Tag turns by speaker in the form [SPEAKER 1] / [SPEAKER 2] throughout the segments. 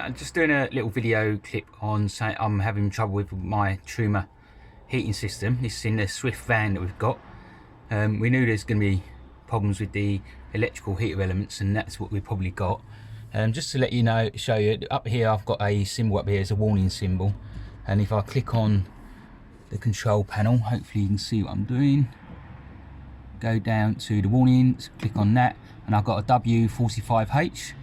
[SPEAKER 1] Right, I'm just doing a little video clip on saying I'm having trouble with my Truma heating system. This is in the Swift van that we've got. We knew there's going to be problems with the electrical heater elements, and that's what we've probably got. Just to let you know, show you, up here I've got a symbol up here, it's a warning symbol. And if I click on the control panel, hopefully you can see what I'm doing. Go down to the warnings, click on that, and I've got a W45H.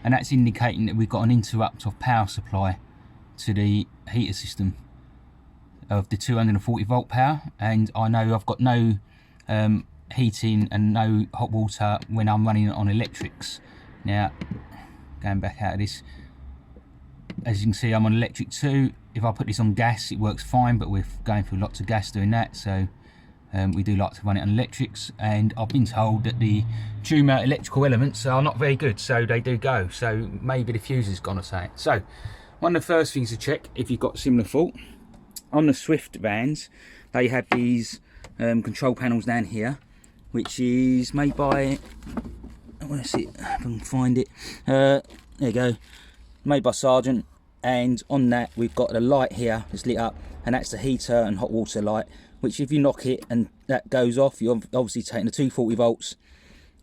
[SPEAKER 1] And that's indicating that we've got an interrupt of power supply to the heater system of the 240 volt power. And I know I've got no heating and no hot water when I'm running it on electrics. Now, going back out of this, as you can see, I'm on electric too. If I put this on gas, it works fine, but we're going through lots of gas doing that, so we do like to run it on electrics. And I've been told that the Truma electrical elements are not very good, so they do go. So maybe the fuse is gone or something. So one of the first things to check if you've got a similar fault, on the Swift vans, they have these control panels down here, which is made by, I want to see if I can find it. There you go, made by Sargent. And on that we've got the light here that's lit up, and that's the heater and hot water light, which if you knock it and that goes off, you're obviously taking the 240 volts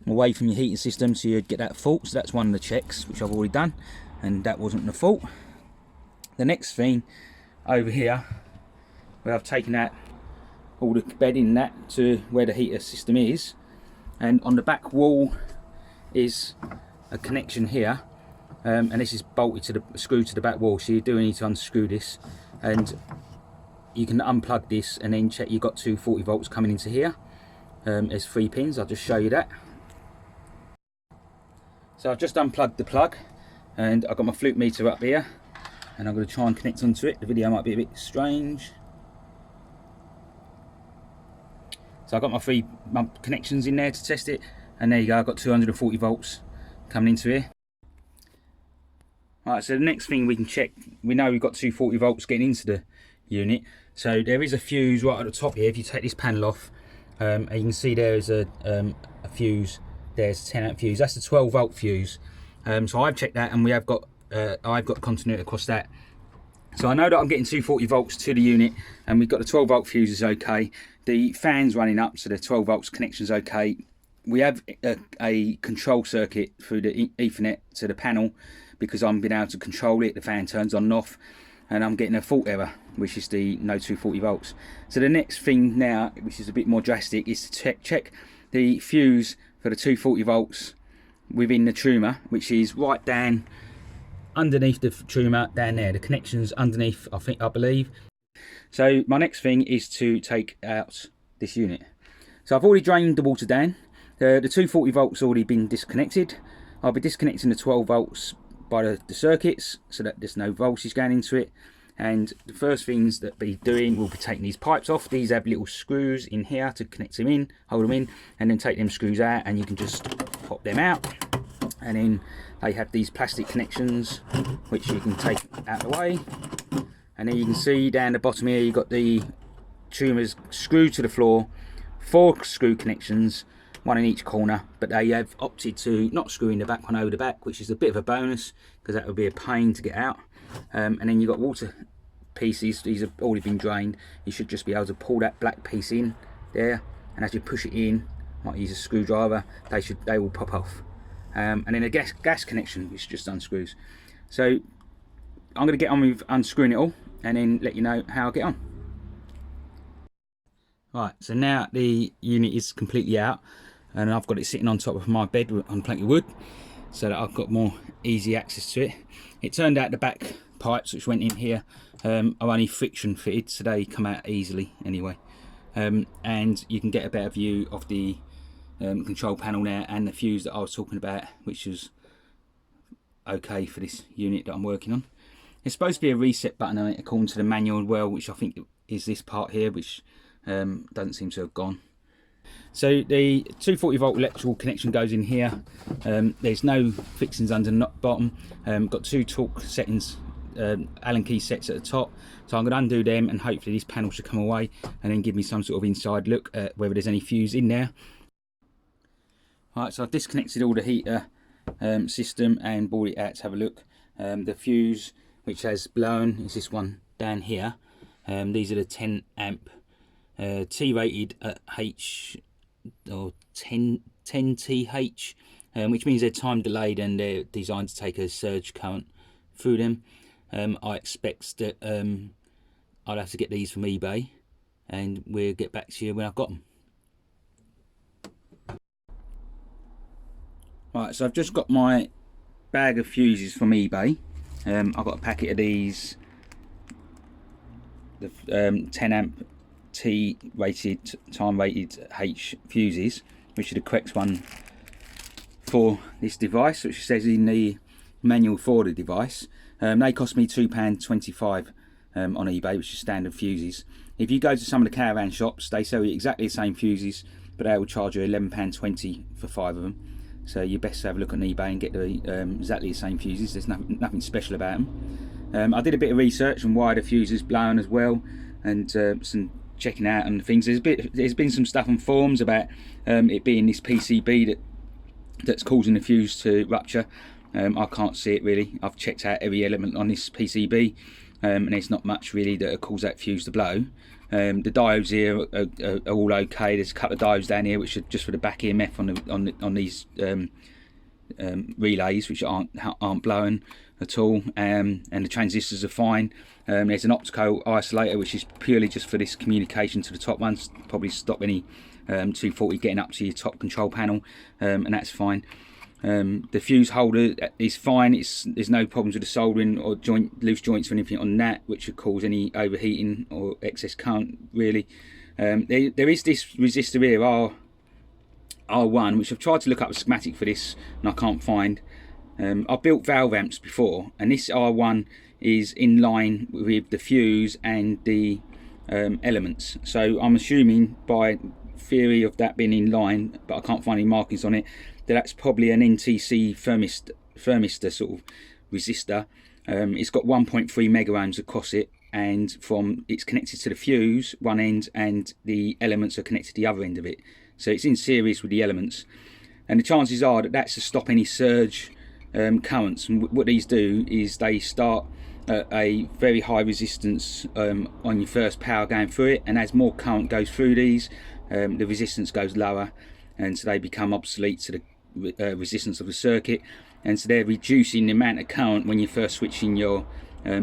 [SPEAKER 1] away from your heating system, so you'd get that fault. So that's one of the checks, which I've already done, and that wasn't the fault. The next thing over here, where I've taken out all the bedding that to where the heater system is, and on the back wall is a connection here, and this is bolted to the screw to the back wall, so you do need to unscrew this, and you can unplug this and then check you've got 240 volts coming into here. There's 3 pins, I'll just show you that. So I've just unplugged the plug, and I've got my flute meter up here, and I'm going to try and connect onto it. The video might be a bit strange. So I've got my connections in there to test it, and there you go, I've got 240 volts coming into here. Right, so the next thing we can check, we know we've got 240 volts getting into the unit. So there is a fuse right at the top here. If you take this panel off, and you can see there is a fuse. There's a 10 amp fuse. That's the 12 volt fuse. So I've checked that, and we have got I've got continuity across that. So I know that I'm getting 240 volts to the unit, and we've got the 12 volt fuse is okay. The fan's running up, so the 12 volts connection's okay. We have a control circuit through the Ethernet to the panel, because I'm being able to control it. The fan turns on and off, and I'm getting a fault error, which is the no 240 volts. So the next thing now, which is a bit more drastic, is to check the fuse for the 240 volts within the Truma, which is right down underneath the Truma, down there. The connection's underneath, I believe. So my next thing is to take out this unit. So I've already drained the water down. The 240 volts already been disconnected. I'll be disconnecting the 12 volts by the circuits, so that there's no voltage going into it. And the first things that we'll be doing, we'll be taking these pipes off. These have little screws in here to connect them in, hold them in, and then take them screws out, and you can just pop them out. And then they have these plastic connections which you can take out of the way. And then you can see down the bottom here you've got the Trumas screwed to the floor, 4 screw connections, 1 in each corner, but they have opted to not screw in the back one over the back, which is a bit of a bonus, because that would be a pain to get out. And then you've got water pieces. These have already been drained. You should just be able to pull that black piece in there, and as you push it in, might use a screwdriver, they will pop off. And then a gas connection, which just unscrews. So I'm going to get on with unscrewing it all, and then let you know how I get on. Right, so now the unit is completely out, and I've got it sitting on top of my bed on a plank of wood, so that I've got more easy access to it. It turned out the back pipes which went in here are only friction fitted, so they come out easily anyway. And you can get a better view of the control panel now, and the fuse that I was talking about, which is okay for this unit that I'm working on. There's supposed to be a reset button on it according to the manual as well, which I think is this part here, which doesn't seem to have gone. So the 240 volt electrical connection goes in here. There's no fixings under the bottom. Got 2 torque settings, Allen key sets at the top. So I'm going to undo them, and hopefully this panel should come away and then give me some sort of inside look at whether there's any fuse in there. Right, so I've disconnected all the heater system and brought it out to have a look. The fuse which has blown is this one down here. These are the 10 amp T rated at H or 10TH, which means they're time delayed and they're designed to take a surge current through them. I expect that I'll have to get these from eBay, and we'll get back to you when I've got them. Right, so I've just got my bag of fuses from eBay. I've got a packet of these, the 10 amp T rated, time rated H fuses, which are the correct one for this device, which says in the manual for the device. They cost me £2.25 on eBay, which is standard fuses. If you go to some of the caravan shops, they sell you exactly the same fuses, but they will charge you £11.20 for 5 of them. So you best have a look on eBay and get the exactly the same fuses. There's nothing special about them. I did a bit of research on why the fuse is blown as well, and some checking out on things. There's been some stuff on forums about it being this PCB that's causing the fuse to rupture. I can't see it really. I've checked out every element on this PCB, and there's not much really that cause that fuse to blow. The diodes here are all okay. There's a couple of diodes down here which are just for the back EMF on these relays, which aren't blowing at all, and the transistors are fine. There's an optical isolator which is purely just for this communication to the top ones, probably stop any 240 getting up to your top control panel, and that's fine. The fuse holder is fine. There's no problems with the soldering or loose joints or anything on that which would cause any overheating or excess current really. There is this resistor here, R1, which I've tried to look up a schematic for this and I can't find. I've built valve amps before, and this R1 is in line with the fuse and the elements, so I'm assuming by theory of that being in line, but I can't find any markings on it, that's probably an NTC thermistor sort of resistor. It's got 1.3 mega ohms across it, and it's connected to the fuse one end and the elements are connected to the other end of it, so it's in series with the elements, and the chances are that's to stop any surge currents. And what these do is they start at a very high resistance on your first power going through it, and as more current goes through these, the resistance goes lower, and so they become obsolete to the resistance of the circuit, and so they're reducing the amount of current when you're first switching your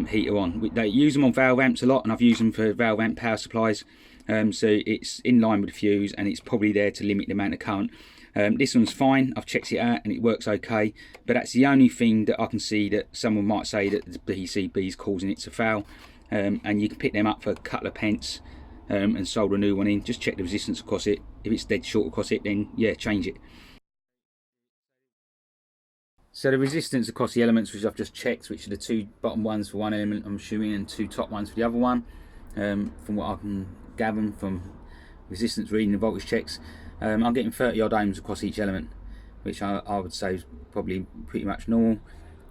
[SPEAKER 1] heater on. They use them on valve amps a lot, and I've used them for valve amp power supplies, so it's in line with the fuse and it's probably there to limit the amount of current. This one's fine, I've checked it out and it works okay, but that's the only thing that I can see that someone might say that the PCB is causing it to fail, and you can pick them up for a couple of pence and solder a new one in. Just check the resistance across it. If it's dead short across it, then yeah, change it. So the resistance across the elements, which I've just checked, which are the two bottom ones for one element, I'm assuming, and two top ones for the other one, from what I can gather from resistance reading and voltage checks, I'm getting 30 odd ohms across each element, which I would say is probably pretty much normal.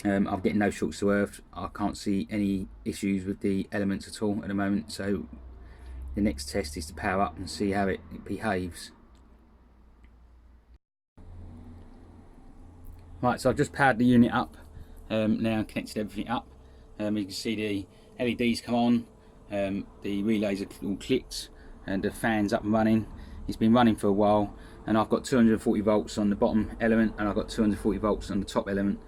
[SPEAKER 1] I'm getting no shorts to earth. I can't see any issues with the elements at all at the moment, so the next test is to power up and see how it behaves. Right, so I've just powered the unit up, now connected everything up. You can see the LEDs come on, the relays are all clicked, and the fan's up and running. It's been running for a while, and I've got 240 volts on the bottom element and I've got 240 volts on the top element,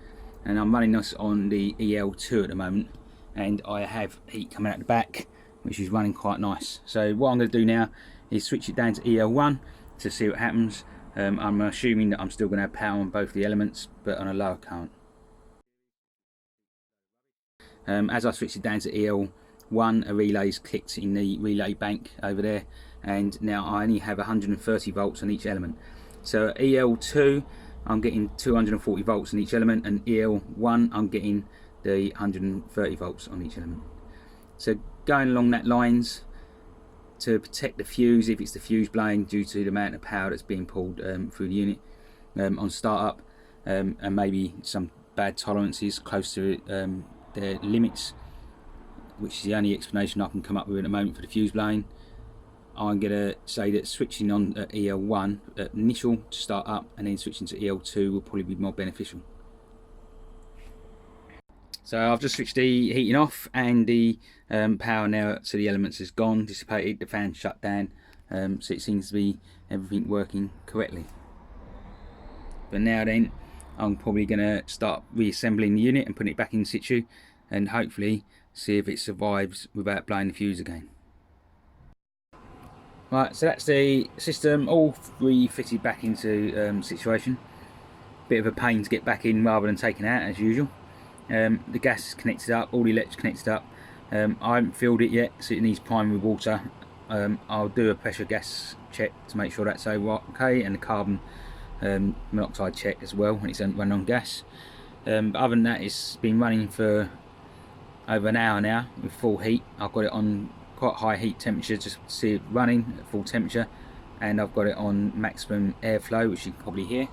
[SPEAKER 1] and I'm running this on the EL2 at the moment, and I have heat coming out the back which is running quite nice. So what I'm going to do now is switch it down to EL1 to see what happens. I'm assuming that I'm still going to have power on both the elements, but on a lower current. As I switch it down to EL1, a relay's clicked in the relay bank over there, and now I only have 130 volts on each element. So at EL2 I'm getting 240 volts on each element, and EL1 I'm getting the 130 volts on each element. So going along that lines, to protect the fuse, if it's the fuse blowing due to the amount of power that's being pulled through the unit on startup, and maybe some bad tolerances close to their limits, which is the only explanation I can come up with at the moment for the fuse blowing, I'm going to say that switching on at EL1 at initial to start up and then switching to EL2 will probably be more beneficial. So I've just switched the heating off, and the power now to the elements has gone, dissipated, the fan shut down, so it seems to be everything working correctly. But now then, I'm probably going to start reassembling the unit and putting it back in situ, and hopefully see if it survives without blowing the fuse again. Right, so that's the system all refitted back into situation. Bit of a pain to get back in rather than taking out as usual. The gas is connected up, all the electric connected up. I haven't filled it yet, so it needs priming with water. I'll do a pressure gas check to make sure that's okay, and the carbon monoxide check as well when it's running on gas. But other than that, it's been running for over an hour now with full heat. I've got it on quite high heat temperature just to see it running at full temperature, and I've got it on maximum airflow, which you can probably hear.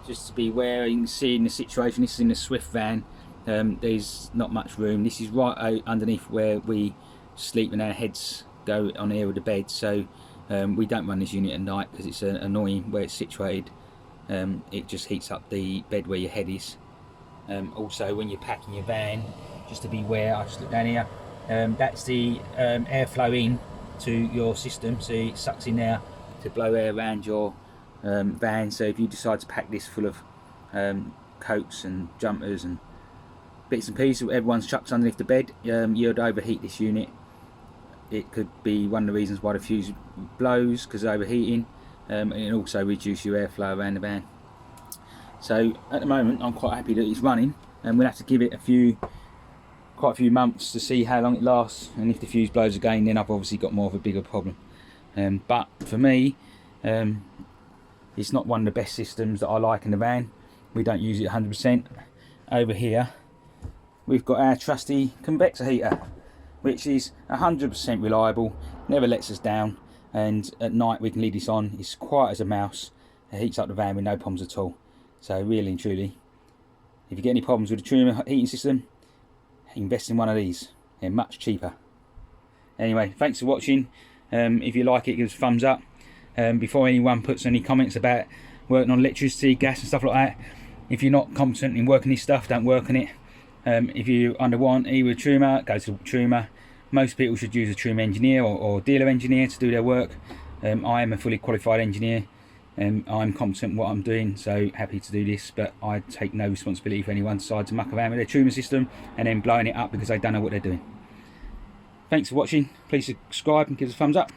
[SPEAKER 1] Just to be aware, you can see in the situation, this is in the Swift van. There's not much room. This is right out underneath where we sleep and our heads go on here with the bed, so we don't run this unit at night because it's annoying where it's situated. It just heats up the bed where your head is. Also, when you're packing your van, just to be aware, I just look down here, that's the airflow in to your system, so it sucks in there to blow air around your van. So if you decide to pack this full of coats and jumpers and bits and pieces everyone's chucked underneath the bed, you'd overheat this unit. It could be one of the reasons why the fuse blows, because of overheating, and it also reduce your airflow around the van. So at the moment I'm quite happy that it's running, and we'll have to give it quite a few months to see how long it lasts, and if the fuse blows again, then I've obviously got more of a bigger problem. But for me, it's not one of the best systems that I like in the van. We don't use it 100%. Over here we've got our trusty convector heater, which is 100% reliable, never lets us down, and at night we can leave this on. It's quiet as a mouse. It heats up the van with no problems at all. So really and truly, if you get any problems with the Truma heating system, invest in one of these. They're much cheaper. Anyway, thanks for watching. If you like it, give us a thumbs up. Before anyone puts any comments about working on electricity, gas and stuff like that, if you're not competent in working this stuff, don't work on it. If you under warranty with Truma, go to Truma. Most people should use a Truma engineer or dealer engineer to do their work. I am a fully qualified engineer. I'm competent in what I'm doing, so happy to do this, but I take no responsibility if anyone decides to muck around with their Truma system and then blowing it up because they don't know what they're doing. Thanks for watching. Please subscribe and give us a thumbs up.